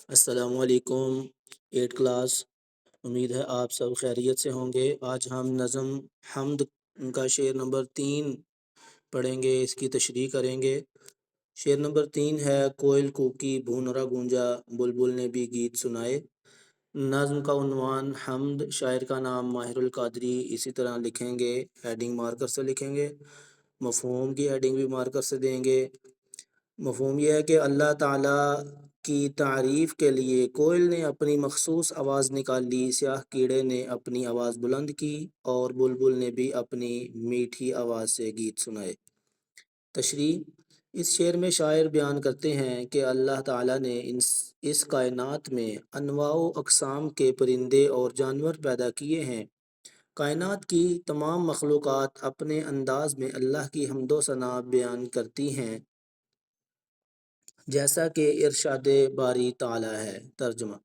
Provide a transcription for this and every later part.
السلام علیکم 8 کلاس۔ امید ہے آپ سب خیریت سے ہوں گے۔ آج ہم نظم حمد کا شعر نمبر 3 پڑھیں گے، اس کی تشریح کریں گے۔ شعر نمبر 3 ہے: کوئل کوکی بھونرا گونجا، بلبل نے بھی گیت سنائے۔ نظم کا عنوان حمد، شاعر کا نام ماہر القادری، اسی طرح لکھیں گے، ہیڈنگ مارکر سے لکھیں گے، مفہوم کی ہیڈنگ بھی مارکر سے دیں گے۔ مفہوم یہ ہے کہ اللہ تعالیٰ کی تعریف کے لیے کوئل نے اپنی مخصوص آواز نکالی، سیاہ کیڑے نے اپنی آواز بلند کی اور بلبل نے بھی اپنی میٹھی آواز سے گیت سنائے۔ تشریح: اس شعر میں شاعر بیان کرتے ہیں کہ اللہ تعالیٰ نے اس کائنات میں انواع و اقسام کے پرندے اور جانور پیدا کیے ہیں۔ کائنات کی تمام مخلوقات اپنے انداز میں اللہ کی حمد و ثنا بیان کرتی ہیں، جیسا کہ ارشاد باری تعالیٰ ہے۔ ترجمہ: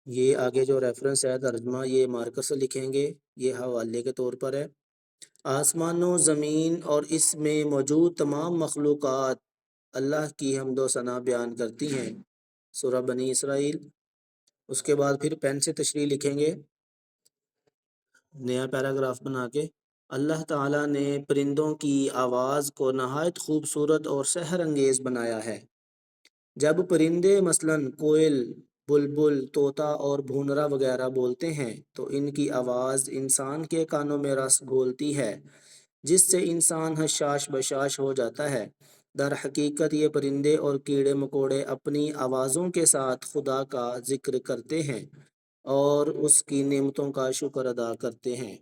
یہ آگے جو ریفرنس ہے، ترجمہ، یہ مارکر سے لکھیں گے، یہ حوالے کے طور پر ہے۔ آسمان و زمین اور اس میں موجود تمام مخلوقات اللہ کی حمد و ثنا بیان کرتی ہیں، سورہ بنی اسرائیل۔ اس کے بعد پھر پین سے تشریح لکھیں گے، نیا پیراگراف بنا کے: اللہ تعالیٰ نے پرندوں کی آواز کو نہایت خوبصورت اور سحر انگیز بنایا ہے۔ جب پرندے مثلاً کوئل، بلبل، طوطا اور بھونرا وغیرہ بولتے ہیں تو ان کی آواز انسان کے کانوں میں رس گھولتی ہے، جس سے انسان حشاش بشاش ہو جاتا ہے۔ در حقیقت یہ پرندے اور کیڑے مکوڑے اپنی آوازوں کے ساتھ خدا کا ذکر کرتے ہیں اور اس کی نعمتوں کا شکر ادا کرتے ہیں۔